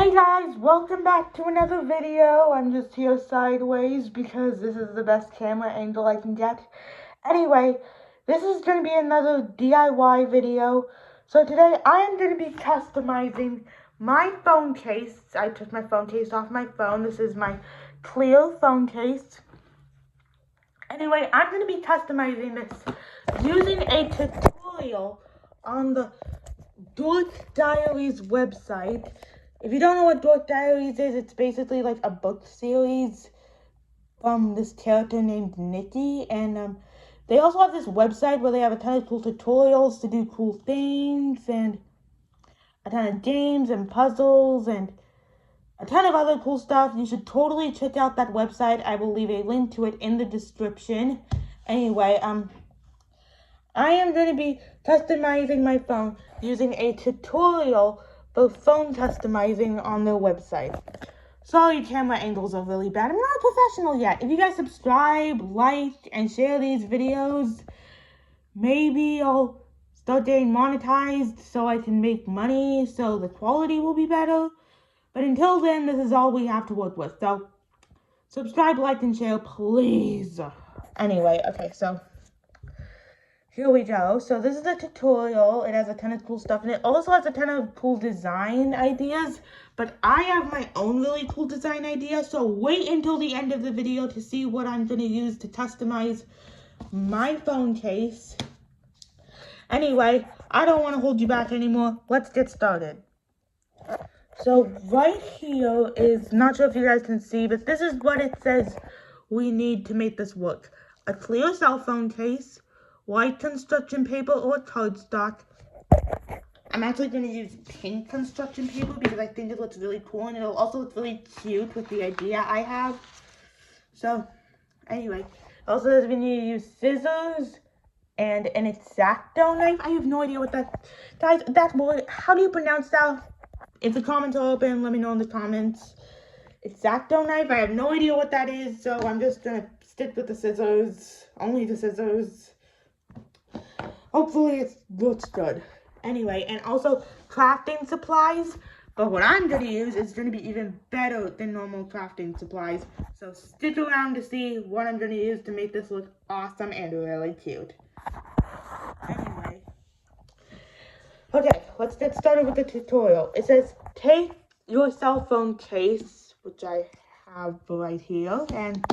Hey guys, welcome back to another video. I'm just here sideways because this is the best camera angle I can get. Anyway, this is going to be another DIY video. So today I am going to be customizing my phone case. I took my phone case off my phone. This is my clear phone case. Anyway, I'm going to be customizing this using a tutorial on the Dork Diaries website. If you don't know what Dork Diaries is, it's basically like a book series from this character named Nikki. And they also have this website where they have a ton of cool tutorials to do cool things and a ton of games and puzzles and a ton of other cool stuff. You should totally check out that website. I will leave a link to it in the description. Anyway, I am going to be customizing my phone using a tutorial for phone customizing on their website. Sorry, camera angles are really bad. I'm not a professional yet. If you guys subscribe, like, and share these videos, maybe I'll start getting monetized so I can make money so the quality will be better. But until then, this is all we have to work with. So, subscribe, like, and share, please. Anyway, okay, so here we go. So this is a tutorial. It has a ton of cool stuff, and it also has a ton of cool design ideas. But I have my own really cool design idea, so wait until the end of the video to see what I'm going to use to customize my phone case. Anyway, I don't want to hold you back anymore. Let's get started. So right here is, not sure if you guys can see, but this is what it says we need to make this work. A clear cell phone case, white construction paper or cardstock. I'm actually going to use pink construction paper because I think it looks really cool, and it'll also look really cute with the idea I have. So, anyway, also says we need to use scissors and an X-Acto knife. I have no idea what that, guys, that word, how do you pronounce that? If the comments are open, let me know in the comments. X-Acto knife, I have no idea what that is, so I'm just going to stick with the scissors, only the scissors. Hopefully it looks good. Anyway, and also crafting supplies. But what I'm going to use is going to be even better than normal crafting supplies. So stick around to see what I'm going to use to make this look awesome and really cute. Anyway. Okay, let's get started with the tutorial. It says, take your cell phone case, which I have right here, and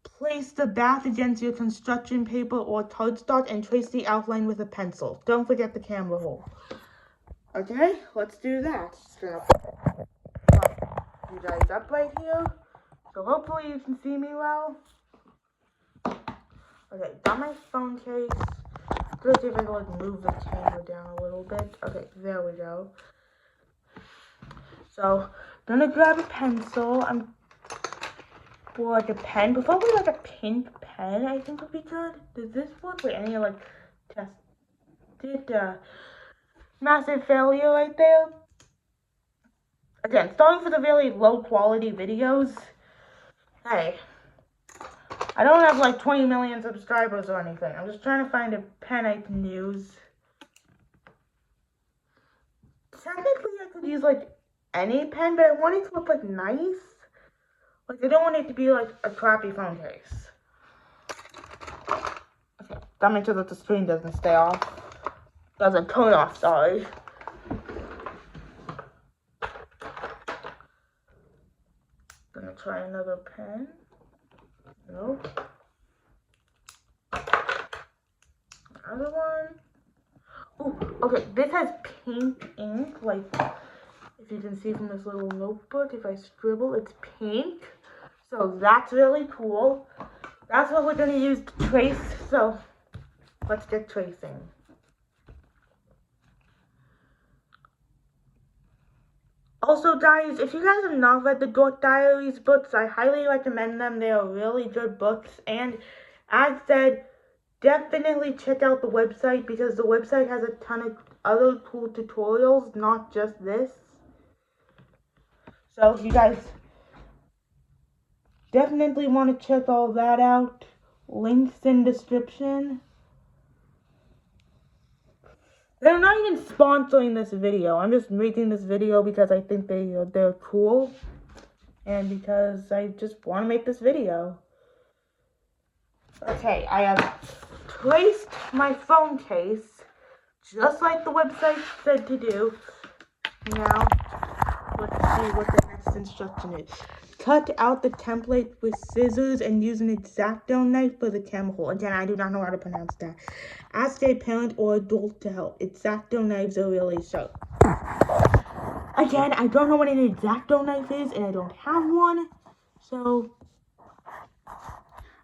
place the back against your construction paper or cardstock and trace the outline with a pencil. Don't forget the camera hole. Okay, let's do that. Just gonna pop you guys up right here. So hopefully you can see me well. Okay, got my phone case. Let's see if I can like move the camera down a little bit. Okay, there we go. So, gonna grab a pencil. For like a pen, preferably like a pink pen, I think would be good. Does this work? Wait, I need to like test it. Massive failure right there. Again, starting for the really low quality videos. Hey, I don't have like 20 million subscribers or anything. I'm just trying to find a pen I can use. Technically, I could use like any pen, but I want it to look like nice. Like, I don't want it to be like a crappy phone case. Okay, gotta make sure that the screen doesn't stay off. Doesn't turn off, sorry. Gonna try another pen. Nope. Another one. Oh, okay, this has pink ink, like, if you can see from this little notebook, if I scribble, it's pink. So that's really cool. That's what we're going to use to trace. So let's get tracing. Also, guys, if you guys have not read the Dork Diaries books, I highly recommend them. They are really good books. And as said, definitely check out the website because the website has a ton of other cool tutorials, not just this. So if you guys definitely want to check all that out. Links in description. They're not even sponsoring this video. I'm just making this video because I think they're cool. And because I just want to make this video. Okay, I have placed my phone case just like the website said to do. Now, let's see what the next instruction is. Cut out the template with scissors and use an X-Acto knife for the camera hole. Again, I do not know how to pronounce that. Ask a parent or adult to help. X-Acto knives are really sharp. Again, I don't know what an X-Acto knife is, and I don't have one. So,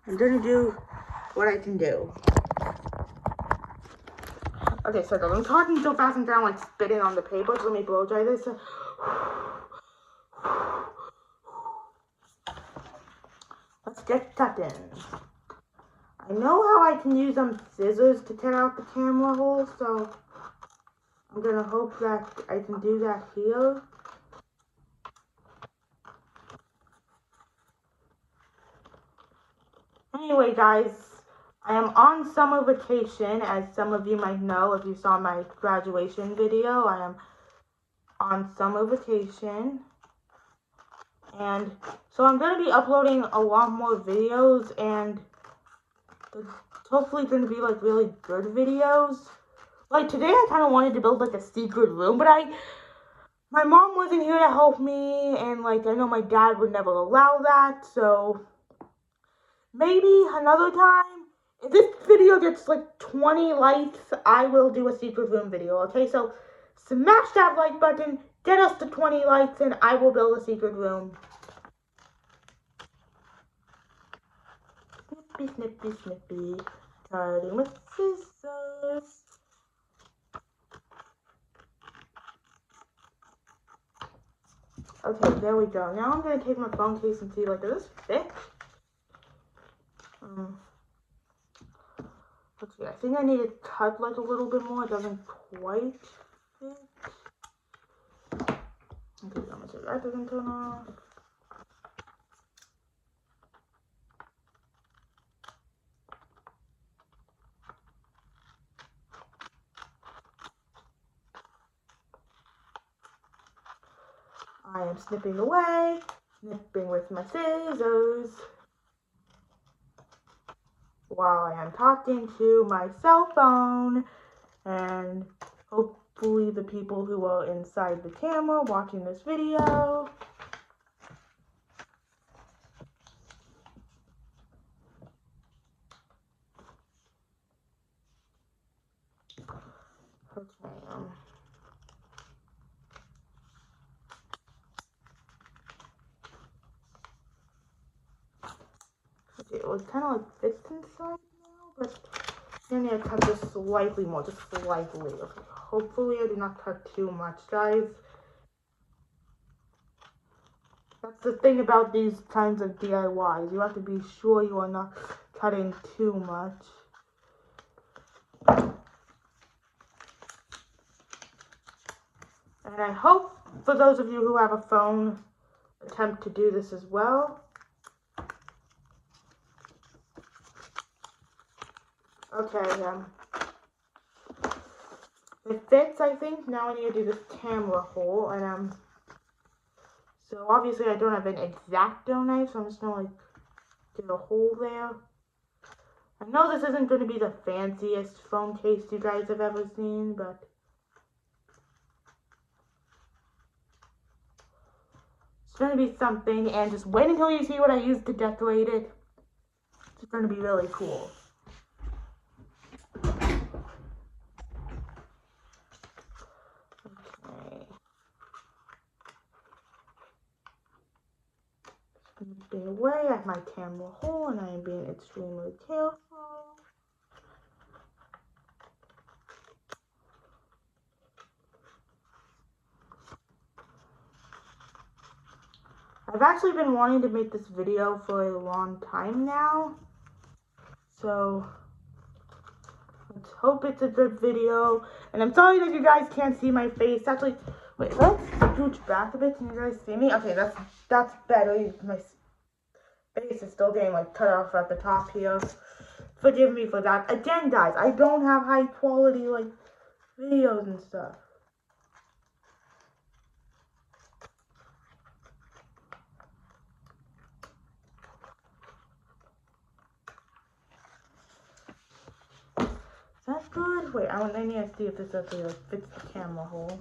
I'm gonna do what I can do. Okay, so I'm talking so fast and down like spitting on the paper, so let me blow dry this. Let's get cutting. I know how I can use some scissors to cut out the camera hole, so I'm gonna hope that I can do that here. Anyway, guys, I am on summer vacation, as some of you might know if you saw my graduation video. I am on summer vacation, and so I'm going to be uploading a lot more videos, and it's hopefully going to be like really good videos. Like today I kind of wanted to build like a secret room, but my mom wasn't here to help me, and like I know my dad would never allow that, so maybe another time. If this video gets like 20 likes, I will do a secret room video, okay? So smash that like button, get us to 20 likes, and I will build a secret room. Snippy, snippy, snippy. Cutting with scissors. Okay, there we go. Now I'm going to take my phone case and see, like, does this fit? Let's see, I think I need to cut like a little bit more. It doesn't quite fit. Okay, I'm gonna say that doesn't turn off. I am snipping away, snipping with my scissors, while I am talking to my cell phone, and hopefully the people who are inside the camera watching this video it was kind of like fits inside now, but I need to cut this slightly more, just slightly. Okay, hopefully I did not cut too much, guys. That's the thing about these kinds of DIYs. You have to be sure you are not cutting too much. And I hope for those of you who have a phone, attempt to do this as well. Okay, it fits, I think. Now I need to do this camera hole, and so obviously I don't have an X-Acto knife, so I'm just gonna like get a hole there. I know this isn't going to be the fanciest phone case you guys have ever seen, but it's going to be something, and just wait until you see what I used to decorate it. It's going to be really cool. Okay. Snipping away at my camera hole, and I am being extremely careful. I've actually been wanting to make this video for a long time now, so let's hope it's a good video. And I'm sorry that you guys can't see my face. Actually, wait, let's scooch back a bit. Can you guys see me? Okay, that's better. My face is still getting like cut off at the top here. Forgive me for that. Again, guys, I don't have high quality like videos and stuff. Is that good? Wait, I need to see if this actually like fits the camera hole.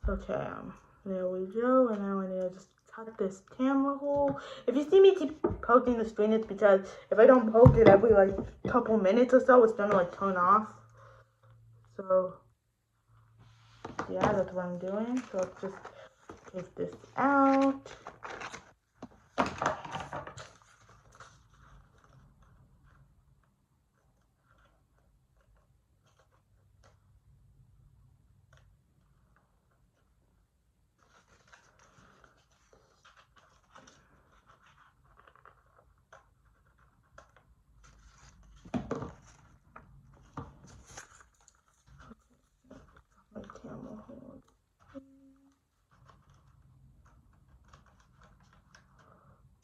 Okay, there we go, and now I need to just cut this camera hole. If you see me keep poking the screen, it's because if I don't poke it every like couple minutes or so, it's gonna like turn off. So yeah, that's what I'm doing. So let's just take this out. My camera hole.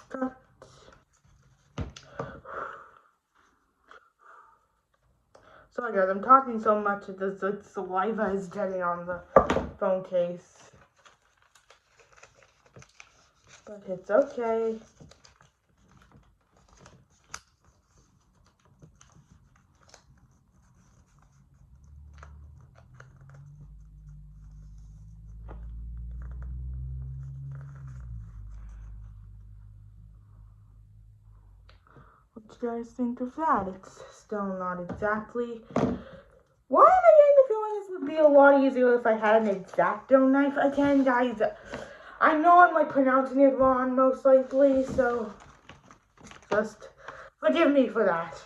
Cut. Sorry guys, I'm talking so much that the saliva is getting on the phone case. But it's okay. What do you guys think of that? It's still not exactly... Why am I getting the feeling this would be a lot easier if I had an X-Acto knife? Again, guys, I know I'm like pronouncing it wrong most likely, so just forgive me for that.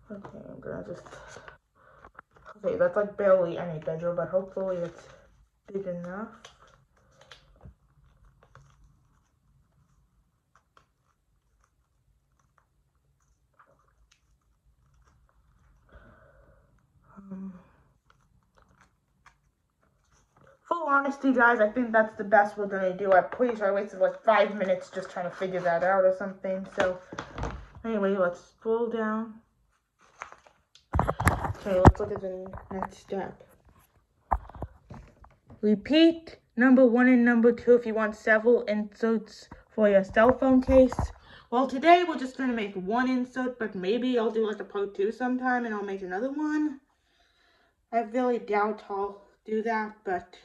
Okay, I'm gonna just... Okay, that's like barely any bigger, but hopefully it's big enough. Full honesty, guys, I think that's the best we're gonna do. I'm pretty sure I wasted like 5 minutes just trying to figure that out or something. So, anyway, let's scroll down. Okay, let's look at the next step. Repeat number 1 and number 2 if you want several inserts for your cell phone case. Well, today we're just going to make one insert, but maybe I'll do like a part 2 sometime and I'll make another one. I really doubt I'll do that, but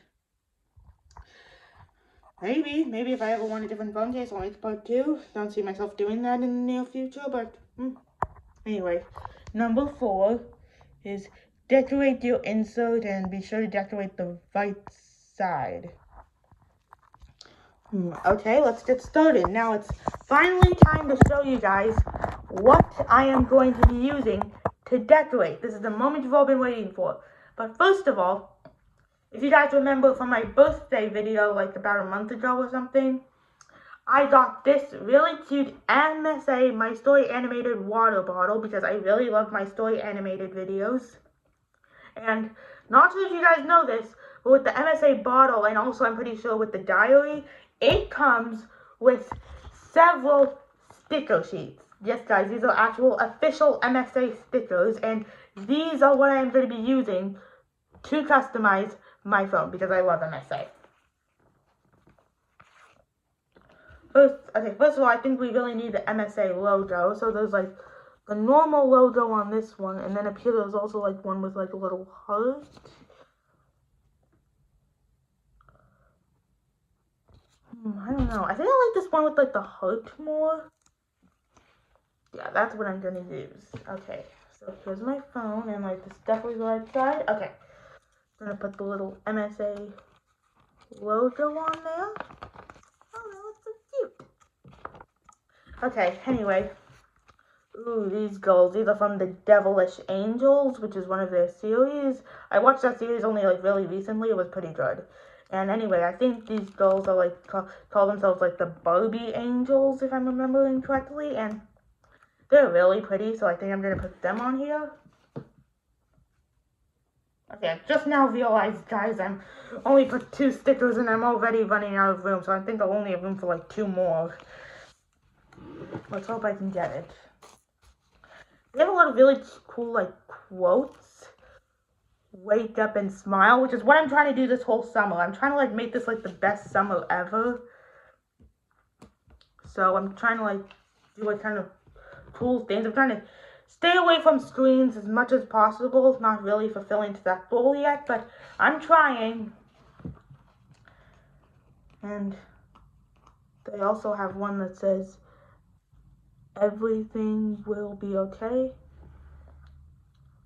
maybe if I ever want a different phone case, I'll make part 2. Don't see myself doing that in the near future, but anyway. Number 4 is decorate your insert and be sure to decorate the right side. Okay, let's get started. Now it's finally time to show you guys what I am going to be using to decorate. This is the moment you've all been waiting for. But first of all, if you guys remember from my birthday video like about a month ago or something, I got this really cute MSA My Story animated water bottle because I really love my story animated videos. And not sure if you guys know this, but with the MSA bottle and also I'm pretty sure with the diary, it comes with several sticker sheets. Yes guys, these are actual official MSA stickers and these are what I am going to be using to customize my phone because I love MSA. First of all, I think we really need the MSA logo. So there's like the normal logo on this one, and then up here there's also like one with like a little heart. I don't know. I think I like this one with like the heart more. Yeah, that's what I'm gonna use. Okay, so here's my phone, and like this is definitely the right side. Okay, I'm gonna put the little MSA logo on there. Oh no, it's Okay, anyway. Ooh, these girls. These are from the Devilish Angels, which is one of their series. I watched that series only like really recently. It was pretty good. And anyway, I think these girls are like call themselves like the Barbie Angels, if I'm remembering correctly. And they're really pretty, so I think I'm gonna put them on here. Okay, I just now realized, guys, I'm only put 2 stickers and I'm already running out of room, so I think I'll only have room for like 2 more. Let's hope I can get it. They have a lot of really cool, like, quotes. Wake up and smile, which is what I'm trying to do this whole summer. I'm trying to, like, make this, like, the best summer ever. So I'm trying to, like, do, like, kind of cool things. I'm trying to stay away from screens as much as possible. It's not really fulfilling to that goal yet, but I'm trying. And they also have one that says, everything will be okay.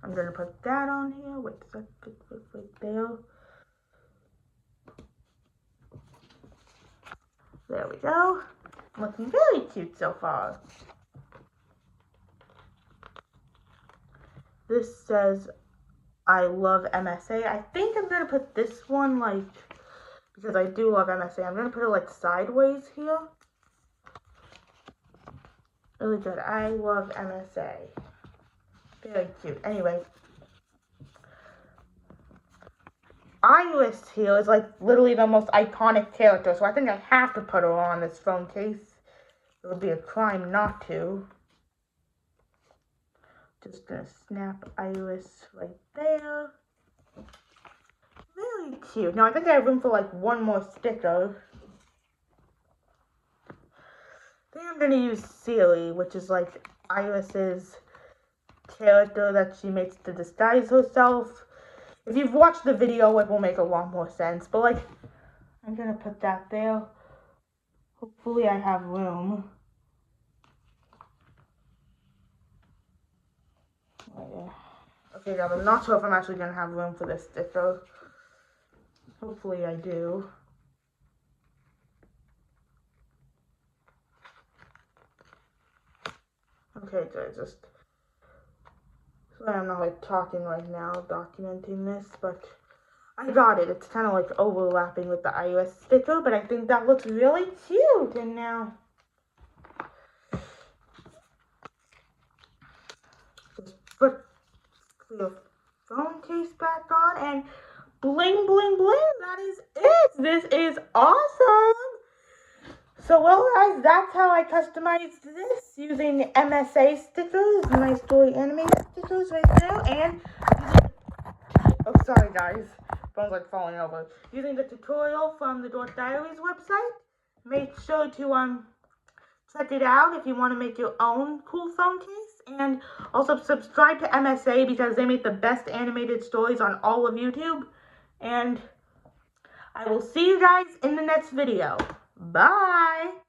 I'm going to put that on here. Wait a second, right there. There we go. Looking very cute so far. This says, I love MSA. I think I'm going to put this one, like, because I do love MSA. I'm going to put it, like, sideways here. Really good. I love MSA. Very cute. Anyway. Iris here is, like, literally the most iconic character, so I think I have to put her on this phone case. It would be a crime not to. Just gonna snap Iris right there. Really cute. Now, I think I have room for, like, 1 more sticker. I think I'm gonna use Celie, which is, like, Iris's character that she makes to disguise herself. If you've watched the video, it will make a lot more sense. But, like, I'm gonna put that there. Hopefully I have room. Okay, guys, I'm not sure if I'm actually gonna have room for this sticker. Hopefully I do. Okay, guys, just... Sorry I'm not, like, talking right now, documenting this, but... I got it. It's kind of, like, overlapping with the iOS sticker, but I think that looks really cute. And now... just put the phone case back on, and bling, bling, bling. That is it. This is awesome. So, well, guys, that's how I customized this using MSA stickers, My Story animated stickers right now, and using... Oh, sorry, guys. Phone's, like, falling over. Using the tutorial from the Dork Diaries website. Make sure to, check it out if you want to make your own cool phone case. And also subscribe to MSA because they make the best animated stories on all of YouTube. And I will see you guys in the next video. Bye!